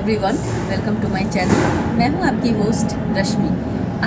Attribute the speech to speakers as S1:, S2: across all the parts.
S1: Everyone, welcome to my channel. मैं हूं आपकी होस्ट रश्मि।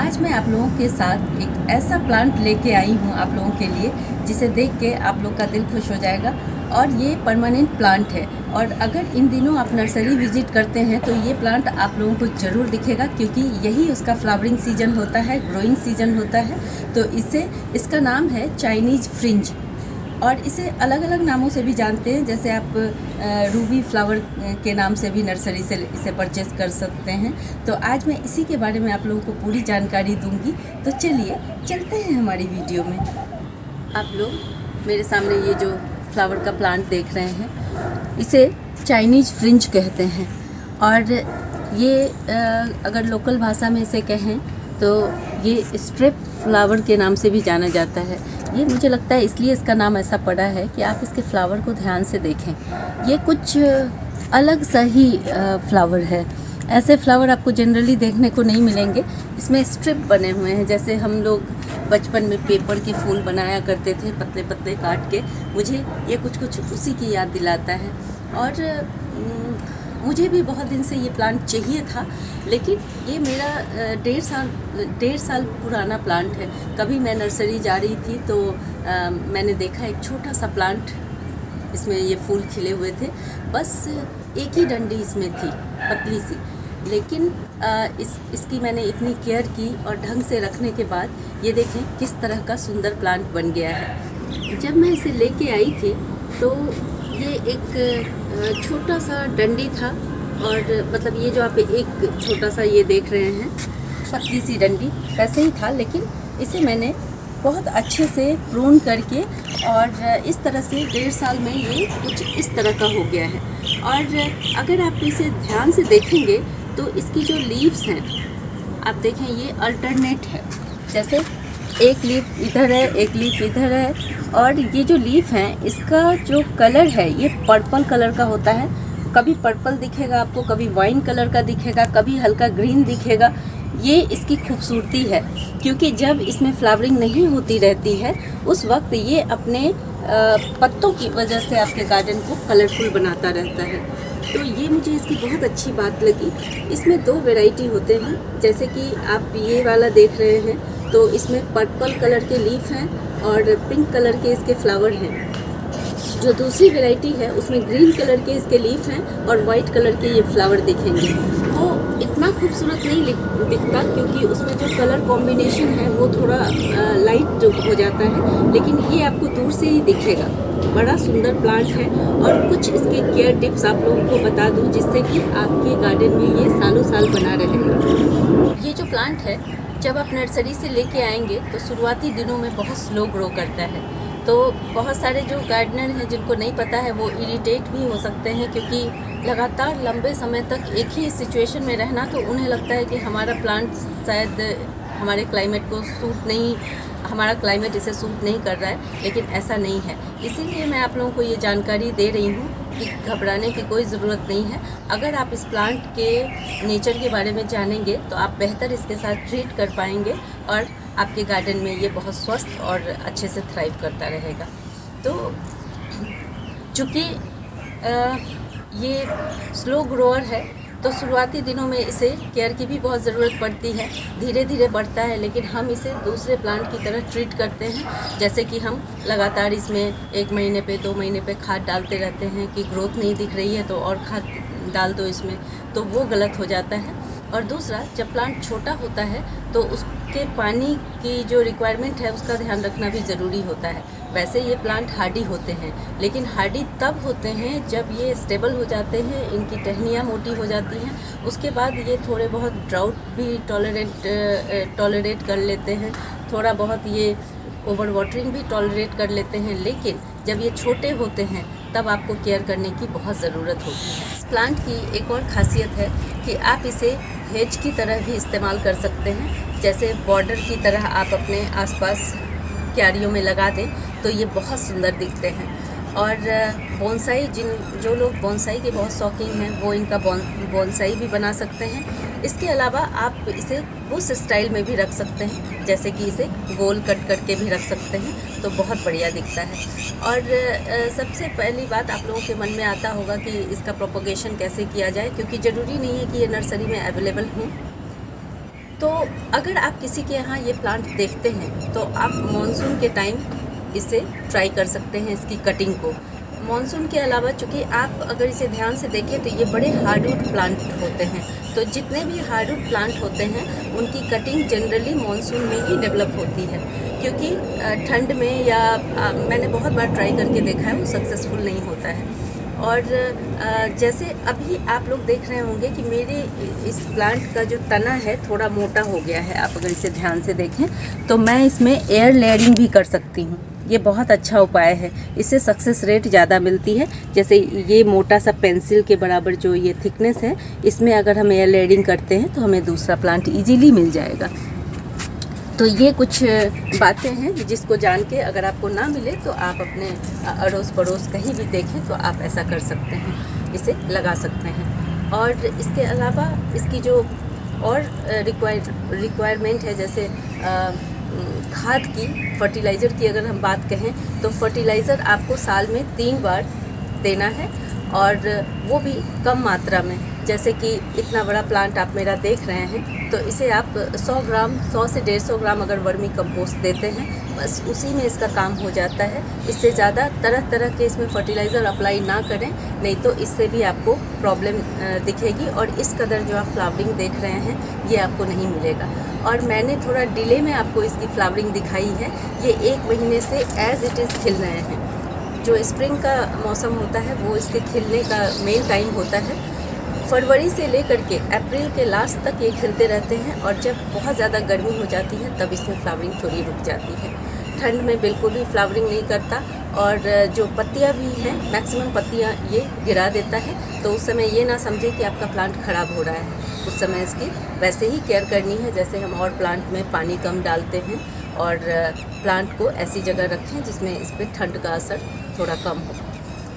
S1: आज मैं आप लोगों के साथ एक ऐसा प्लांट लेके आई हूं आप लोगों के लिए जिसे देख के आप लोग का दिल खुश हो जाएगा। और ये परमानेंट प्लांट है और अगर इन दिनों आप नर्सरी विजिट करते हैं तो ये प्लांट आप लोगों को ज़रूर दिखेगा, क्योंकि यही उसका फ्लावरिंग सीजन होता है, ग्रोइंग सीजन होता है। तो इसका नाम है चाइनीज़ फ्रिंज और इसे अलग अलग नामों से भी जानते हैं। जैसे आप रूबी फ्लावर के नाम से भी नर्सरी से इसे परचेज़ कर सकते हैं। तो आज मैं इसी के बारे में आप लोगों को पूरी जानकारी दूंगी। तो चलिए चलते हैं हमारी वीडियो में। आप लोग मेरे सामने ये जो फ्लावर का प्लांट देख रहे हैं, इसे चाइनीज़ फ्रिंज कहते हैं। और ये अगर लोकल भाषा में इसे कहें तो ये स्ट्रिप फ्लावर के नाम से भी जाना जाता है। ये मुझे लगता है इसलिए इसका नाम ऐसा पड़ा है कि आप इसके फ्लावर को ध्यान से देखें। ये कुछ अलग सा ही फ्लावर है। ऐसे फ्लावर आपको जनरली देखने को नहीं मिलेंगे। इसमें स्ट्रिप बने हुए हैं, जैसे हम लोग बचपन में पेपर के फूल बनाया करते थे पतले पतले काट के। मुझे ये कुछ उसी की याद दिलाता है। और मुझे भी बहुत दिन से ये प्लांट चाहिए था, लेकिन ये मेरा 1.5 साल पुराना प्लांट है। कभी मैं नर्सरी जा रही थी तो मैंने देखा एक छोटा सा प्लांट, इसमें ये फूल खिले हुए थे, बस एक ही डंडी इसमें थी पतली सी। लेकिन इसकी मैंने इतनी केयर की और ढंग से रखने के बाद ये देखें किस तरह का सुंदर प्लांट बन गया है। जब मैं इसे लेके आई थी तो ये एक छोटा सा डंडी था, और मतलब ये जो आप एक छोटा सा ये देख रहे हैं पतली सी डंडी वैसे ही था, लेकिन इसे मैंने बहुत अच्छे से प्रून करके और इस तरह से 1.5 साल में ये कुछ इस तरह का हो गया है। और अगर आप इसे ध्यान से देखेंगे तो इसकी जो लीव्स हैं आप देखें ये अल्टरनेट है, जैसे एक लीफ इधर है एक लीफ इधर है। और ये जो लीफ हैं इसका जो कलर है ये पर्पल कलर का होता है। कभी पर्पल दिखेगा आपको, कभी वाइन कलर का दिखेगा, कभी हल्का ग्रीन दिखेगा। ये इसकी खूबसूरती है, क्योंकि जब इसमें फ्लावरिंग नहीं होती रहती है उस वक्त ये अपने पत्तों की वजह से आपके गार्डन को कलरफुल बनाता रहता है। तो ये मुझे इसकी बहुत अच्छी बात लगी। इसमें 2 वैरायटी होते हैं, जैसे कि आप ये वाला देख रहे हैं तो इसमें पर्पल कलर के लीफ हैं और पिंक कलर के इसके फ्लावर हैं। जो दूसरी वैरायटी है उसमें ग्रीन कलर के इसके लीफ हैं और वाइट कलर के ये फ्लावर दिखेंगे। वो इतना खूबसूरत नहीं दिखता, क्योंकि उसमें जो कलर कॉम्बिनेशन है वो थोड़ा लाइट हो जाता है, लेकिन ये आपको दूर से ही दिखेगा। बड़ा सुंदर प्लांट है। और कुछ इसके केयर टिप्स आप लोगों को बता दूं, जिससे कि आपके गार्डन में ये सालों साल बना रहेगा। ये जो प्लांट है जब आप नर्सरी से लेके आएंगे तो शुरुआती दिनों में बहुत स्लो ग्रो करता है। तो बहुत सारे जो गार्डनर हैं जिनको नहीं पता है वो इरिटेट भी हो सकते हैं, क्योंकि लगातार लंबे समय तक एक ही सिचुएशन में रहना तो उन्हें लगता है कि हमारा प्लांट शायद हमारे क्लाइमेट को सूट नहीं, हमारा क्लाइमेट इसे सूट नहीं कर रहा है, लेकिन ऐसा नहीं है। इसीलिए मैं आप लोगों को ये जानकारी दे रही हूँ कि घबराने की कोई ज़रूरत नहीं है। अगर आप इस प्लांट के नेचर के बारे में जानेंगे तो आप बेहतर इसके साथ ट्रीट कर पाएंगे और आपके गार्डन में ये बहुत स्वस्थ और अच्छे से थ्राइव करता रहेगा। तो चूँकि ये स्लो ग्रोअर है तो शुरुआती दिनों में इसे केयर की भी बहुत ज़रूरत पड़ती है। धीरे धीरे बढ़ता है, लेकिन हम इसे दूसरे प्लांट की तरह ट्रीट करते हैं। जैसे कि हम लगातार इसमें 1 महीने पे 2 महीने पे खाद डालते रहते हैं कि ग्रोथ नहीं दिख रही है तो और खाद डाल दो इसमें, तो वो गलत हो जाता है। और दूसरा, जब प्लांट छोटा होता है तो उसके पानी की जो रिक्वायरमेंट है उसका ध्यान रखना भी ज़रूरी होता है। वैसे ये प्लांट हार्डी होते हैं, लेकिन हार्डी तब होते हैं जब ये स्टेबल हो जाते हैं, इनकी टहनियाँ मोटी हो जाती हैं। उसके बाद ये थोड़े बहुत ड्राउट भी टॉलरेट कर लेते हैं, थोड़ा बहुत ये ओवर वाटरिंग भी टॉलरेट कर लेते हैं। लेकिन जब ये छोटे होते हैं तब आपको केयर करने की बहुत ज़रूरत होती है। इस प्लांट की एक और ख़ासियत है कि आप इसे हेज की तरह भी इस्तेमाल कर सकते हैं। जैसे बॉर्डर की तरह आप अपने आसपास क्यारियों में लगा दें तो ये बहुत सुंदर दिखते हैं। और बोनसाई जो लोग बोनसाई के बहुत शौकीन हैं वो इनका बोनसाई भी बना सकते हैं। इसके अलावा आप इसे उस स्टाइल में भी रख सकते हैं, जैसे कि इसे गोल कट करके भी रख सकते हैं, तो बहुत बढ़िया दिखता है। और सबसे पहली बात आप लोगों के मन में आता होगा कि इसका प्रोपोगेशन कैसे किया जाए, क्योंकि ज़रूरी नहीं है कि ये नर्सरी में अवेलेबल हो। तो अगर आप किसी के यहाँ ये प्लांट देखते हैं तो आप मॉनसून के टाइम इसे ट्राई कर सकते हैं, इसकी कटिंग को। मॉनसून के अलावा चूँकि आप अगर इसे ध्यान से देखें तो ये बड़े हार्डवुड प्लांट होते हैं, तो जितने भी हार्डवुड प्लांट होते हैं उनकी कटिंग जनरली मॉनसून में ही डेवलप होती है, क्योंकि ठंड में या मैंने बहुत बार ट्राई करके देखा है, वो सक्सेसफुल नहीं होता है। और जैसे अभी आप लोग देख रहे होंगे कि मेरे इस प्लांट का जो तना है थोड़ा मोटा हो गया है। आप अगर इसे ध्यान से देखें तो मैं इसमें एयर लेयरिंग भी कर सकती हूँ। ये बहुत अच्छा उपाय है, इससे सक्सेस रेट ज़्यादा मिलती है। जैसे ये मोटा सा पेंसिल के बराबर जो ये थिकनेस है, इसमें अगर हम एयर लेयरिंग करते हैं तो हमें दूसरा प्लांट इजीली मिल जाएगा। तो ये कुछ बातें हैं जिसको जान के अगर आपको ना मिले तो आप अपने अड़ोस पड़ोस कहीं भी देखें तो आप ऐसा कर सकते हैं, इसे लगा सकते हैं। और इसके अलावा इसकी जो और रिक्वायरमेंट है, जैसे खाद की, फर्टिलाइज़र की अगर हम बात कहें तो फर्टिलाइज़र आपको साल में 3 बार देना है, और वो भी कम मात्रा में। जैसे कि इतना बड़ा प्लांट आप मेरा देख रहे हैं तो इसे आप 100 से 150 ग्राम अगर वर्मी कंपोस्ट देते हैं, बस उसी में इसका काम हो जाता है। इससे ज़्यादा तरह तरह के इसमें फर्टिलाइज़र अप्लाई ना करें, नहीं तो इससे भी आपको प्रॉब्लम दिखेगी, और इस कदर जो आप फ्लावरिंग देख रहे हैं ये आपको नहीं मिलेगा। और मैंने थोड़ा डिले में आपको इसकी फ्लावरिंग दिखाई है, ये 1 महीने से एज़ इट इज़ खिल रहे हैं। जो स्प्रिंग का मौसम होता है वो इसके खिलने का मेन टाइम होता है। फरवरी से लेकर के अप्रैल के लास्ट तक ये खिलते रहते हैं, और जब बहुत ज़्यादा गर्मी हो जाती है तब इसमें फ्लावरिंग थोड़ी रुक जाती है। ठंड में बिल्कुल भी फ्लावरिंग नहीं करता, और जो पत्तियां भी हैं मैक्सिमम पत्तियां ये गिरा देता है। तो उस समय ये ना समझे कि आपका प्लांट ख़राब हो रहा है, उस समय इसकी वैसे ही केयर करनी है जैसे हम और प्लांट में पानी कम डालते हैं, और प्लांट को ऐसी जगह रखें जिसमें इस पर ठंड का असर थोड़ा कम हो।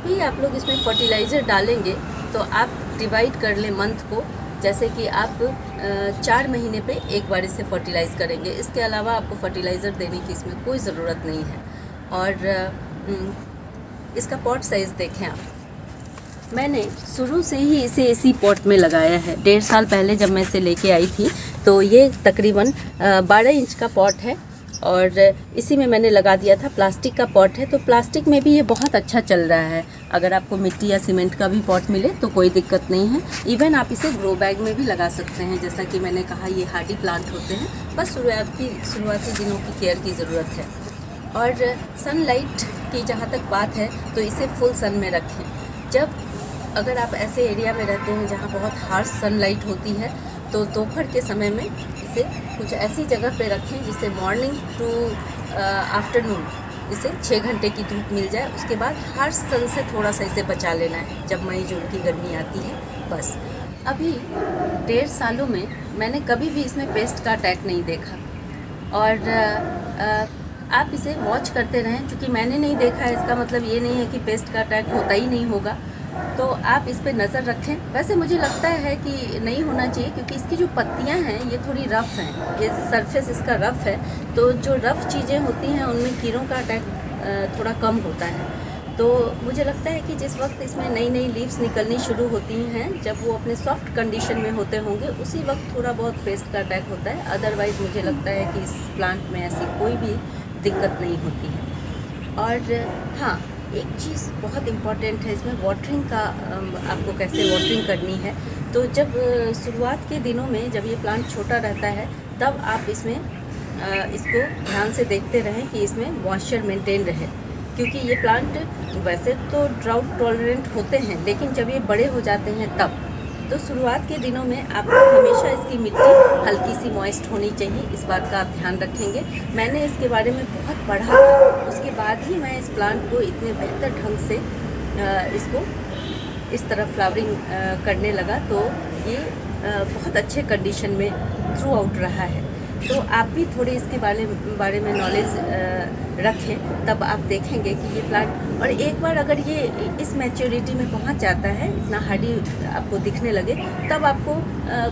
S1: भी आप लोग इसमें फर्टिलाइज़र डालेंगे तो आप डिवाइड कर लें मंथ को, जैसे कि आप 4 महीने पे एक बार इसे फर्टिलाइज़ करेंगे। इसके अलावा आपको फर्टिलाइज़र देने की इसमें कोई ज़रूरत नहीं है। और इसका पॉट साइज़ देखें आप, मैंने शुरू से ही इसे इसी पॉट में लगाया है। 1.5 साल पहले जब मैं इसे लेके आई थी तो ये तकरीबन 12 इंच का पॉट है, और इसी में मैंने लगा दिया था। प्लास्टिक का पॉट है तो प्लास्टिक में भी ये बहुत अच्छा चल रहा है। अगर आपको मिट्टी या सीमेंट का भी पॉट मिले तो कोई दिक्कत नहीं है। इवन आप इसे ग्रो बैग में भी लगा सकते हैं। जैसा कि मैंने कहा, ये हार्डी प्लांट होते हैं, बस शुरुआती दिनों की केयर की ज़रूरत है। और सनलाइट की जहाँ तक बात है तो इसे फुल सन में रखें। जब अगर आप ऐसे एरिया में रहते हैं जहाँ बहुत हार्श सनलाइट होती है तो दोपहर के समय में इसे कुछ ऐसी जगह पे रखें जिससे मॉर्निंग टू आफ्टरनून इसे 6 घंटे की धूप मिल जाए। उसके बाद हार्श सन से थोड़ा सा इसे बचा लेना है जब मई जून की गर्मी आती है। बस अभी 1.5 सालों में मैंने कभी भी इसमें पेस्ट का अटैक नहीं देखा, और आप इसे वॉच करते रहें। क्योंकि मैंने नहीं देखा है इसका मतलब ये नहीं है कि पेस्ट का अटैक होता ही नहीं होगा, तो आप इस पर नज़र रखें। वैसे मुझे लगता है कि नहीं होना चाहिए, क्योंकि इसकी जो पत्तियां हैं ये थोड़ी रफ़ हैं, ये सरफेस इसका रफ़ है, तो जो रफ़ चीज़ें होती हैं उनमें कीड़ों का अटैक थोड़ा कम होता है। तो मुझे लगता है कि जिस वक्त इसमें नई नई लीव्स निकलनी शुरू होती हैं, जब वो अपने सॉफ्ट कंडीशन में होते होंगे, उसी वक्त थोड़ा बहुत पेस्ट का अटैक होता है। अदरवाइज़ मुझे लगता है कि इस प्लांट में ऐसी कोई भी दिक्कत नहीं होती है। और हाँ, एक चीज़ बहुत इम्पॉर्टेंट है इसमें, वाटरिंग का। आपको कैसे वाटरिंग करनी है, तो जब शुरुआत के दिनों में जब ये प्लांट छोटा रहता है तब आप इसमें इसको ध्यान से देखते रहें कि इसमें मॉइस्चर मेंटेन रहे। क्योंकि ये प्लांट वैसे तो ड्राउट टॉलरेंट होते हैं, लेकिन जब ये बड़े हो जाते हैं तब, तो शुरुआत के दिनों में आपको हमेशा इसकी मिट्टी हल्की सी मॉइस्ट होनी चाहिए। इस बात का आप ध्यान रखेंगे। मैंने इसके बारे में बहुत पढ़ा था, उसके बाद ही मैं इस प्लांट को इतने बेहतर ढंग से इसको इस तरह फ्लावरिंग करने लगा। तो ये बहुत अच्छे कंडीशन में थ्रू आउट रहा है। तो आप भी थोड़े इसके बारे में नॉलेज रखें, तब आप देखेंगे कि ये प्लांट, और एक बार अगर ये इस मैच्योरिटी में पहुंच जाता है, इतना हार्डी आपको दिखने लगे, तब आपको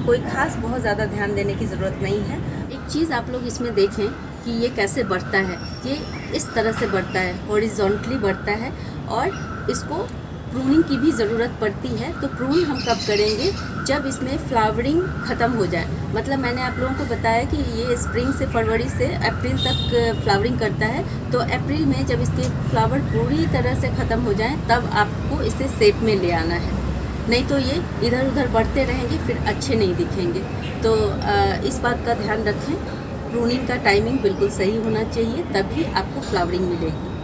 S1: कोई खास बहुत ज़्यादा ध्यान देने की ज़रूरत नहीं है। एक चीज़ आप लोग इसमें देखें कि ये कैसे बढ़ता है। ये इस तरह से बढ़ता है, हॉरिजॉन्टली बढ़ता है, और इसको प्रूनिंग की भी ज़रूरत पड़ती है। तो प्रून हम कब करेंगे? जब इसमें फ्लावरिंग ख़त्म हो जाए। मतलब मैंने आप लोगों को बताया कि ये स्प्रिंग से फरवरी से अप्रैल तक फ्लावरिंग करता है। तो अप्रैल में जब इसके फ्लावर पूरी तरह से ख़त्म हो जाए, तब आपको इसे शेप में ले आना है, नहीं तो ये इधर उधर बढ़ते रहेंगे, फिर अच्छे नहीं दिखेंगे। तो इस बात का ध्यान रखें, प्रूनिंग का टाइमिंग बिल्कुल सही होना चाहिए, तभी आपको फ्लावरिंग मिलेगी।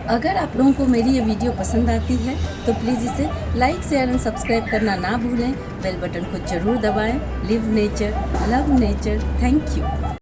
S1: अगर आप लोगों को मेरी ये वीडियो पसंद आती है तो प्लीज़ इसे लाइक, शेयर एंड सब्सक्राइब करना ना भूलें। बेल बटन को ज़रूर दबाएं। Live nature, love nature. Thank you.